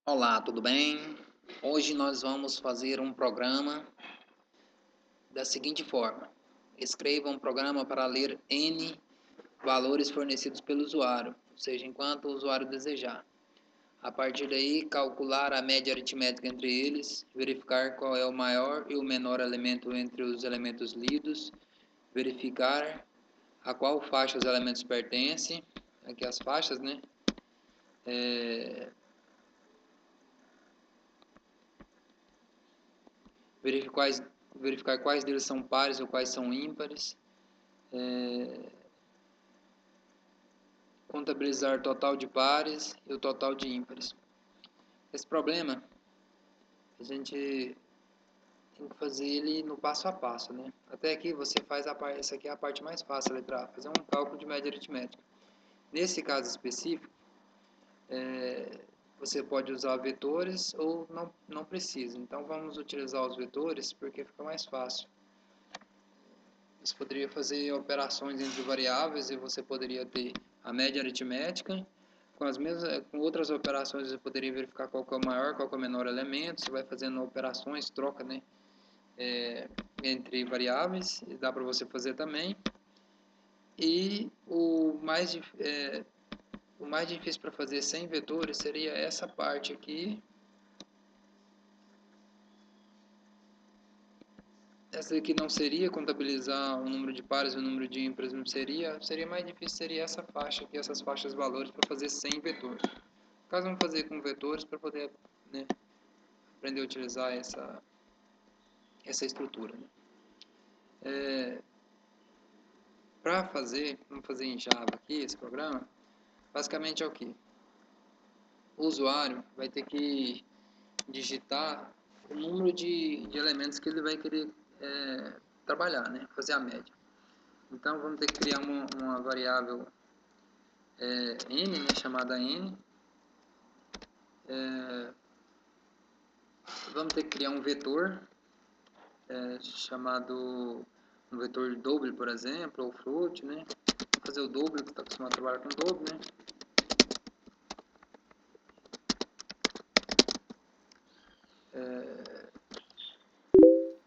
Olá, tudo bem? Hoje nós vamos fazer um programa da seguinte forma: escreva um programa para ler N valores fornecidos pelo usuário, ou seja, enquanto o usuário desejar. A partir daí, calcular a média aritmética entre eles, verificar qual é o maior e o menor elemento entre os elementos lidos, verificar a qual faixa os elementos pertencem, aqui as faixas, né? Verificar quais deles são pares ou quais são ímpares, contabilizar o total de pares e o total de ímpares. Esse problema, a gente tem que fazer ele no passo a passo, né? Até aqui você faz essa aqui é a parte mais fácil, a letra A, fazer um cálculo de média aritmética. Nesse caso específico, você pode usar vetores ou não precisa. Então vamos utilizar os vetores porque fica mais fácil. Você poderia fazer operações entre variáveis e você poderia ter a média aritmética. Com outras operações você poderia verificar qual que é o maior, qual que é o menor elemento. Você vai fazendo operações, troca, né, entre variáveis, dá para você fazer também. E o mais difícil para fazer sem vetores seria essa parte aqui. Essa aqui não seria contabilizar o número de pares e o número de ímpares, não seria. Seria mais difícil, seria essa faixa aqui, essas faixas de valores para fazer sem vetor. No caso, vamos fazer com vetores para poder, né, aprender a utilizar essa estrutura. Né? Para fazer, vamos fazer em Java aqui, esse programa, basicamente é o que? O usuário vai ter que digitar o número de elementos que ele vai querer trabalhar, né? Fazer a média. Então vamos ter que criar uma variável n, né, chamada n. Vamos ter que criar um vetor chamado um vetor double, por exemplo, ou float, né? Vou fazer o double, que está acostumado a trabalhar com double, né?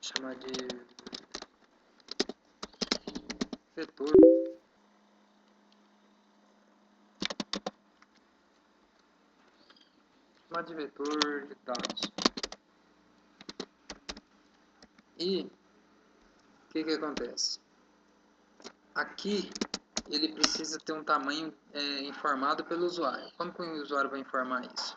Chamar de vetor. Chamar de vetor de dados. E o que acontece? Aqui ele precisa ter um tamanho informado pelo usuário. Como que o usuário vai informar isso?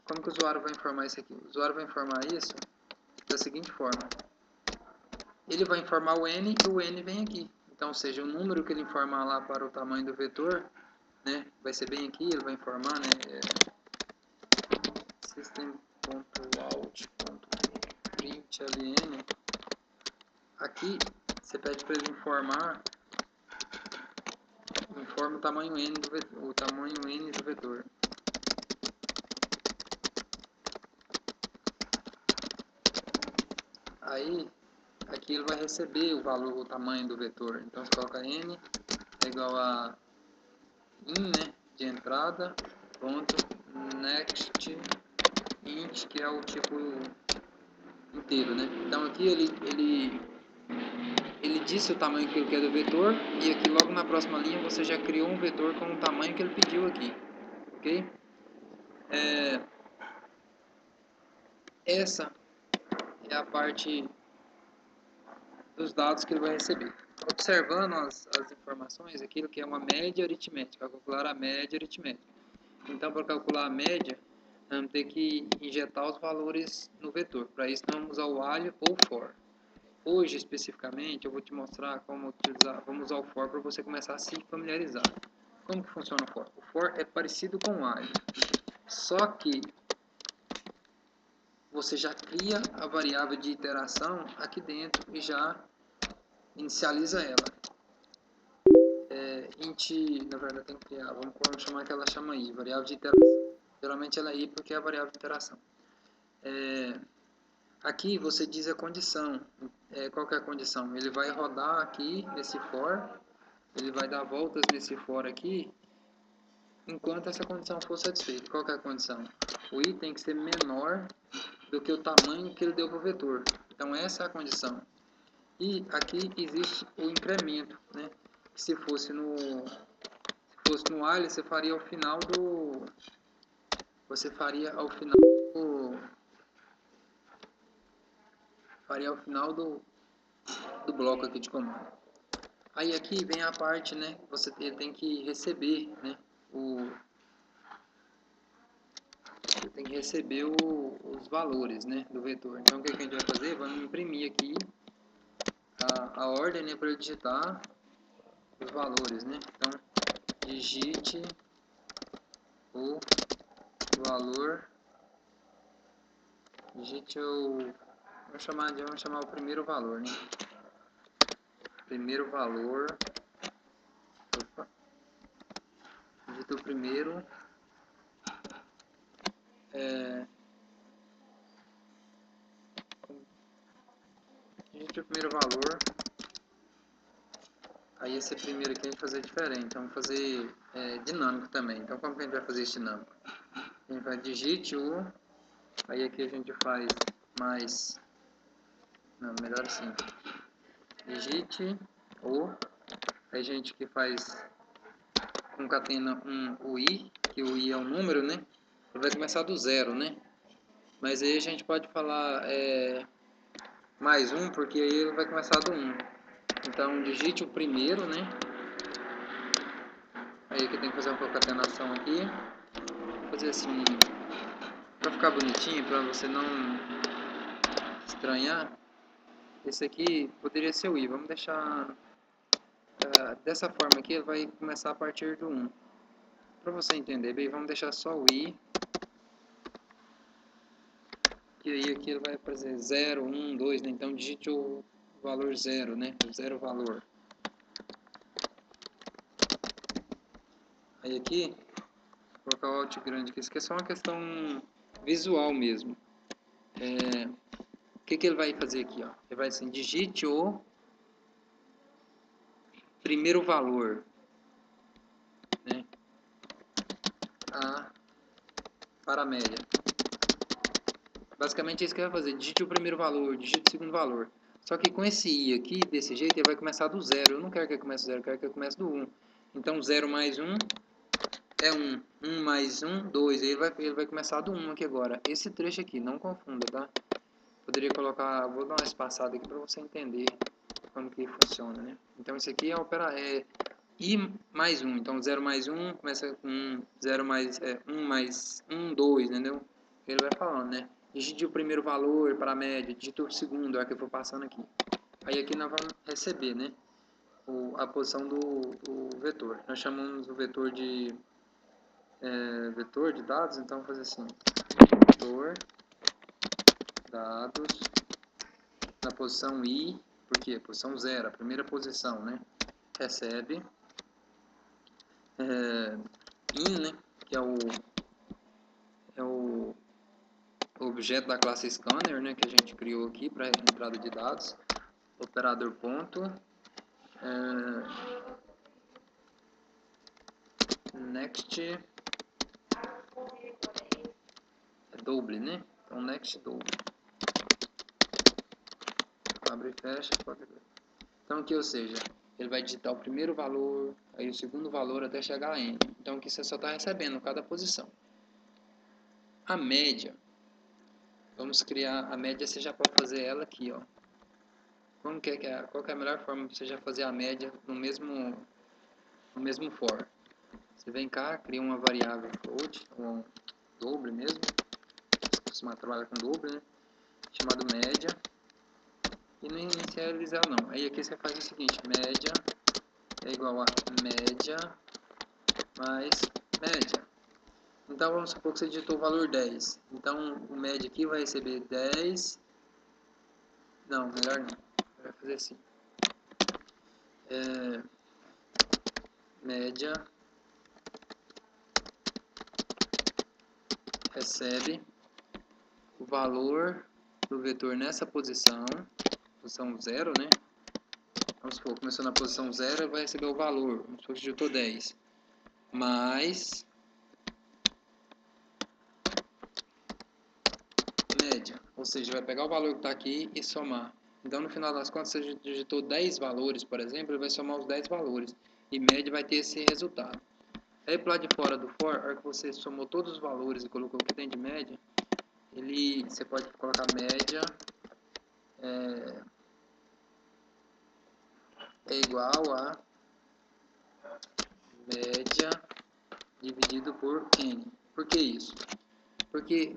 Como que o usuário vai informar isso aqui? O usuário vai informar isso da seguinte forma. Ele vai informar o n e o n vem aqui. Então, ou seja, o número que ele informar lá para o tamanho do vetor, né, vai ser bem aqui, ele vai informar, né, system.out.println. Aqui, você pede para ele informa o tamanho n do vetor. Aí, aqui ele vai receber o tamanho do vetor. Então, você coloca n é igual a in, né, de entrada, ponto, next, int, que é o tipo inteiro, né? Então, aqui ele disse o tamanho que ele quer do vetor, e aqui logo na próxima linha você já criou um vetor com o tamanho que ele pediu aqui, ok? Essa é a parte dos dados que ele vai receber. Observando as informações, aquilo que é uma média aritmética, calcular a média aritmética. Então, para calcular a média, vamos ter que injetar os valores no vetor. Para isso, nós vamos usar o while ou for. Hoje, especificamente, eu vou te mostrar como utilizar. Vamos usar o for para você começar a se familiarizar. Como que funciona o for? O for é parecido com o while, só que você já cria a variável de iteração aqui dentro e já inicializa ela. Int, na verdade tem que criar, vamos chamar que ela chama i, variável de iteração. Geralmente ela é i porque é a variável de iteração. Aqui você diz a condição. Qual que é a condição? Ele vai rodar aqui nesse for, ele vai dar voltas nesse for aqui enquanto essa condição for satisfeita. Qual que é a condição? O i tem que ser menor do que o tamanho que ele deu para o vetor. Então essa é a condição. E aqui existe o incremento, né? Se fosse no while, você faria ao final do do bloco aqui de comando. Aí aqui vem a parte, né? Você tem que receber, né? Você tem que receber os valores, né? Do vetor. Então o que a gente vai fazer? Vamos imprimir aqui a ordem, né? Para eu digitar os valores, né? Então digite o valor, digite o, vamos chamar o primeiro valor, né? Primeiro valor, opa, digite o primeiro, digite o primeiro valor. Aí esse primeiro aqui a gente vai fazer diferente, então vamos fazer dinâmico também. Então como que a gente vai fazer esse dinâmico? A gente vai digite o, aí aqui a gente faz mais, não, melhor assim, digite o, aí a gente que faz concatena o i, que o i é um número, né? Ele vai começar do zero, né? Mas aí a gente pode falar mais um, porque aí ele vai começar do 1. Então digite o primeiro, né? Aí aqui tem que fazer uma concatenação aqui. Vou fazer assim, para ficar bonitinho, para você não estranhar. Esse aqui poderia ser o i. Vamos deixar dessa forma aqui, ele vai começar a partir do 1. Para você entender bem, vamos deixar só o i. E aí aqui ele vai aparecer 0, 1, 2, né? Então digite o valor 0, né? O zero valor. Aí aqui, vou colocar o alt grande aqui. Isso aqui é só uma questão visual mesmo. O que ele vai fazer aqui? Ó? Ele vai assim, digite o primeiro valor, né? Para a média. Basicamente é isso que ele vai fazer. Digite o primeiro valor, digite o segundo valor. Só que com esse i aqui, desse jeito, ele vai começar do zero. Eu não quero que ele comece do zero, eu quero que ele comece do 1. Então 0 mais 1 é 1. 1 mais 1, 2. Ele vai começar do 1 aqui agora. Esse trecho aqui, não confunda, tá? Poderia colocar, vou dar uma espaçada aqui para você entender como que funciona, né? Então esse aqui é i mais 1. Então 0 mais 1 começa com 1. 0 mais 1 mais 1, 2, entendeu? Ele vai falando, né? Digite o primeiro valor para a média, digite o segundo, é o que eu vou passando aqui. Aí aqui nós vamos receber, né? A posição do vetor. Nós chamamos o vetor de dados, então vou fazer assim, vetor dados na posição i, porque posição 0, a primeira posição, né? Recebe in, né? Que é o objeto da classe scanner, né? Que a gente criou aqui para entrada de dados. Operador ponto next double, né? Então next double. Abre e fecha, pode ver. Então aqui, ou seja, ele vai digitar o primeiro valor, aí o segundo valor até chegar a n. Então aqui você só está recebendo cada posição. A média, vamos criar a média, você já pode fazer ela aqui, ó. Qual que é a melhor forma de você já fazer a média no mesmo for? Você vem cá, cria uma variável float, ou um double mesmo, você costuma trabalhar com double, né? Chamado média, e não inicializar não. Aí aqui você faz o seguinte, média é igual a média mais média. Então vamos supor que você digitou o valor 10. Então o média aqui vai receber 10. Não, melhor não. Vai fazer assim. Média recebe o valor do vetor nessa posição 0, né? Vamos supor, começou na posição 0, vai receber o valor. Vamos supor que digitou 10. Mais média. Ou seja, vai pegar o valor que está aqui e somar. Então, no final das contas, você digitou 10 valores, por exemplo, ele vai somar os 10 valores. E média vai ter esse resultado. Aí, para lado de fora do for, a hora que você somou todos os valores e colocou o que tem de média, você pode colocar média é igual a média dividido por n. Por que isso? Porque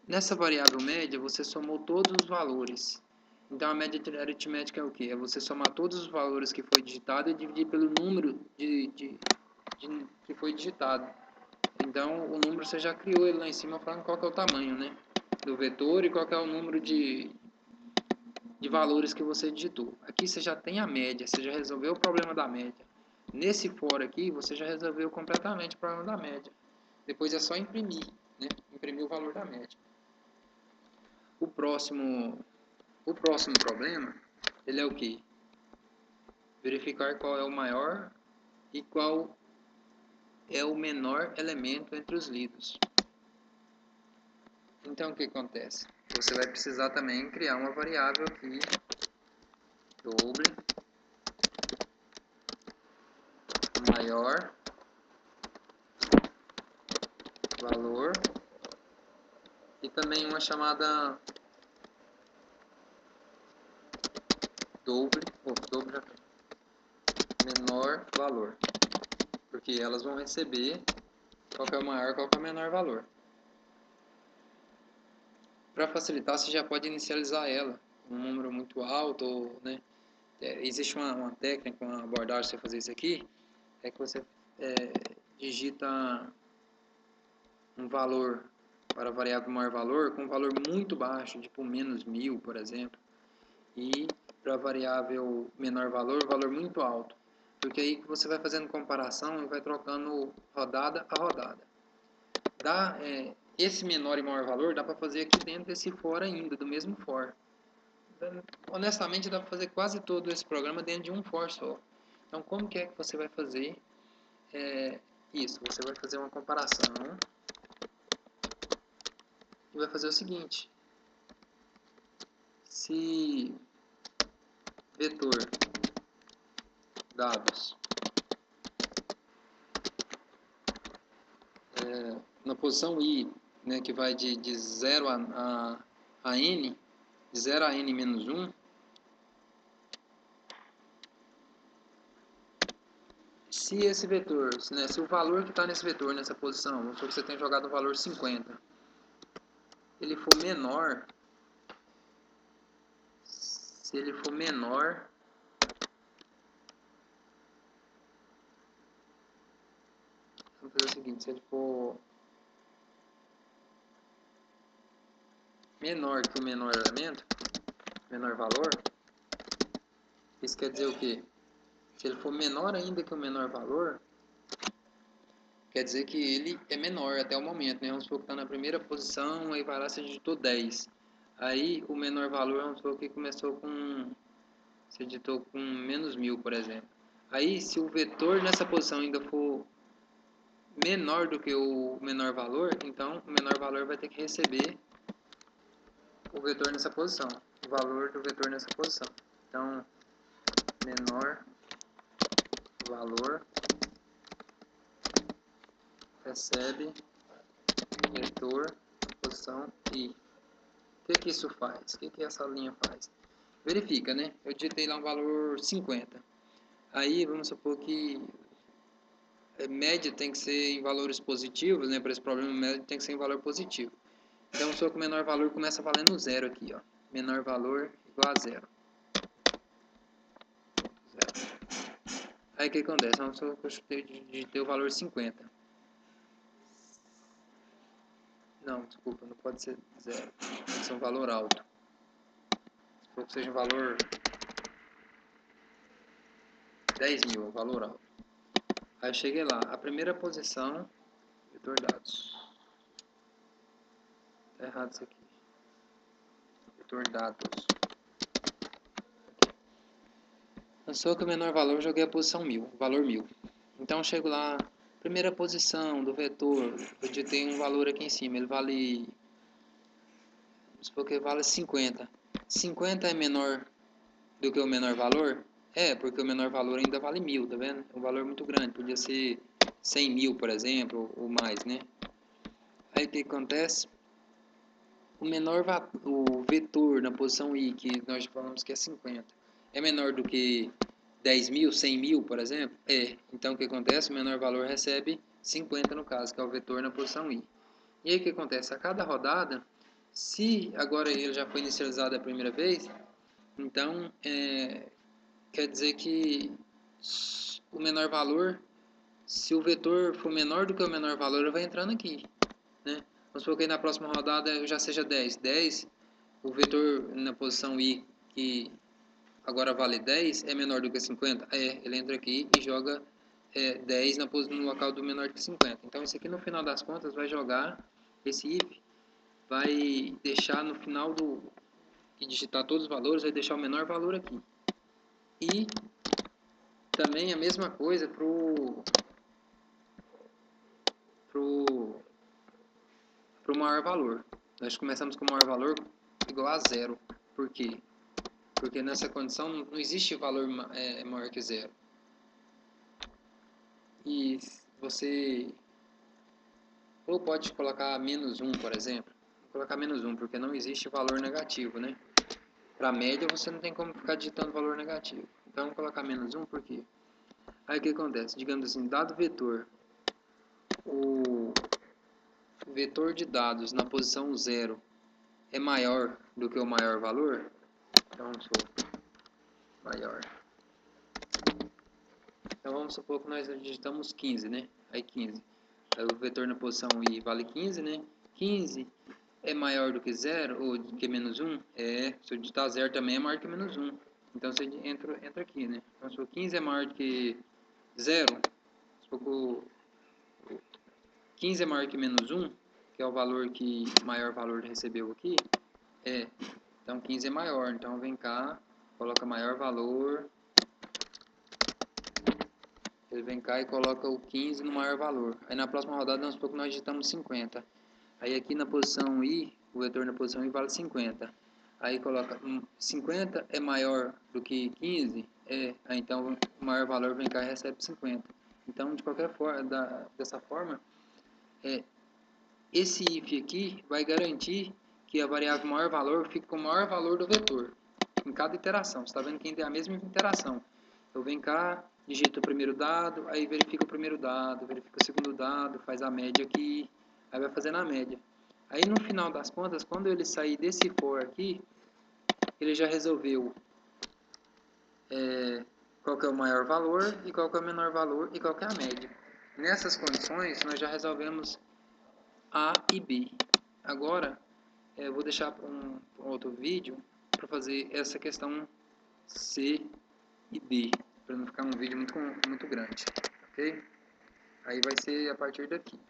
nessa variável média você somou todos os valores. Então a média aritmética é o que? É você somar todos os valores que foi digitado e dividir pelo número que foi digitado. Então o número você já criou ele lá em cima falando qual que é o tamanho, né, do vetor e qual que é o número de valores que você digitou. Aqui você já tem a média, você já resolveu o problema da média. Nesse for aqui, você já resolveu completamente o problema da média. Depois é só imprimir, né? Imprimir o valor da média. O próximo problema, ele é o que? Verificar qual é o maior e qual é o menor elemento entre os lidos. Então, o que acontece? Você vai precisar também criar uma variável aqui, doble maior valor e também uma chamada doble já tem, menor valor, porque elas vão receber qual que é o maior e qual que é o menor valor. Para facilitar, você já pode inicializar ela um número muito alto, ou, né? Existe uma técnica, uma abordagem para você fazer isso aqui, é que você digita um valor para a variável maior valor com um valor muito baixo, tipo menos 1000, por exemplo, e para a variável menor valor, valor muito alto, porque aí que você vai fazendo comparação e vai trocando rodada a rodada. Esse menor e maior valor dá para fazer aqui dentro desse for ainda, do mesmo for. Honestamente, dá para fazer quase todo esse programa dentro de um for só. Então, como que é que você vai fazer isso? Você vai fazer uma comparação e vai fazer o seguinte. Se vetor dados na posição i, né, que vai de 0 a n, de 0 a n menos 1, se esse vetor, né, se o valor que está nesse vetor, nessa posição, vamos supor que você tenha jogado o valor 50, ele for menor, se ele for menor, vamos fazer o seguinte, se ele for menor que o menor elemento, menor valor, isso quer dizer o quê? Se ele for menor ainda que o menor valor, quer dizer que ele é menor até o momento, né? Vamos supor que está na primeira posição, aí vai lá, você digitou 10. Aí o menor valor, vamos supor que começou com, você digitou com menos 1000, por exemplo. Aí se o vetor nessa posição ainda for menor do que o menor valor, então o menor valor vai ter que receber o vetor nessa posição, o valor do vetor nessa posição. Então, menor valor recebe vetor posição i. O que isso faz? O que essa linha faz? Verifica, né? Eu digitei lá um valor 50. Aí vamos supor que média tem que ser em valores positivos, né? Para esse problema, média tem que ser em valor positivo. Então, só que o menor valor começa valendo zero aqui, ó. Menor valor igual a zero. Aí o que acontece? Vamos supor que eu digitei o valor 50. Não, desculpa, não pode ser zero. Tem que ser um valor alto. Supor que seja um valor 10.000, um valor alto. Aí eu cheguei lá. A primeira posição, vetor dados. Tá errado isso aqui. Vetor dados. Pensou que o menor valor, eu joguei a posição 1000, valor 1000. Então eu chego lá, primeira posição do vetor, eu digitei um valor aqui em cima, ele vale, vamos supor que vale 50. 50 é menor do que o menor valor? É, porque o menor valor ainda vale 1000, tá vendo? É um valor muito grande, podia ser 100 mil, por exemplo, ou mais, né? Aí o que acontece? O vetor na posição I, que nós falamos que é 50, é menor do que 10 mil, 100 mil, por exemplo? É. Então o que acontece? O menor valor recebe 50 no caso, que é o vetor na posição I. E aí o que acontece? A cada rodada, se agora ele já foi inicializado a primeira vez, então quer dizer que o menor valor, se o vetor for menor do que o menor valor, ele vai entrando aqui, né? Vamos supor que na próxima rodada já seja 10. 10, o vetor na posição I, que agora vale 10, é menor do que 50? É, ele entra aqui e joga 10 no local do menor que 50. Então, isso aqui no final das contas vai jogar, esse if, vai deixar no final que digitar todos os valores, vai deixar o menor valor aqui. E também a mesma coisa pro maior valor. Nós começamos com o maior valor igual a zero. Por quê? Porque nessa condição não existe valor maior que zero. E você ou pode colocar menos 1, por exemplo. Vou colocar menos 1 porque não existe valor negativo, né? Para média você não tem como ficar digitando valor negativo. Então vou colocar menos 1 por quê? Aí o que acontece? Digamos assim, dado vetor, o vetor de dados na posição 0 é maior do que o maior valor, então vamos supor, maior. Então vamos supor que nós digitamos 15, né? Aí 15. Aí o vetor na posição I vale 15, né? 15 é maior do que 0 ou do que menos 1? É, se eu digitar 0 também é maior que menos 1. Então você entra aqui, né? Então se o 15 é maior do que 0, se o 15 é maior que menos 1, que é o valor que o maior valor recebeu aqui, então 15 é maior. Então vem cá, coloca maior valor, ele vem cá e coloca o 15 no maior valor. Aí na próxima rodada, vamos supor que nós digitamos 50. Aí aqui na posição I, o vetor na posição I vale 50. Aí coloca 50 é maior do que 15? Aí então o maior valor vem cá e recebe 50. Então, de qualquer forma, dessa forma, esse if aqui vai garantir que a variável maior valor fique com o maior valor do vetor em cada iteração. Você está vendo que tem a mesma interação. Eu venho cá, digito o primeiro dado, aí verifica o primeiro dado, verifica o segundo dado, faz a média aqui, aí vai fazendo a média. Aí no final das contas, quando ele sair desse for aqui, ele já resolveu qual que é o maior valor e qual que é o menor valor e qual que é a média. Nessas condições, nós já resolvemos A e B. Agora, eu vou deixar para um outro vídeo para fazer essa questão C e D, para não ficar um vídeo muito grande, ok? Aí vai ser a partir daqui.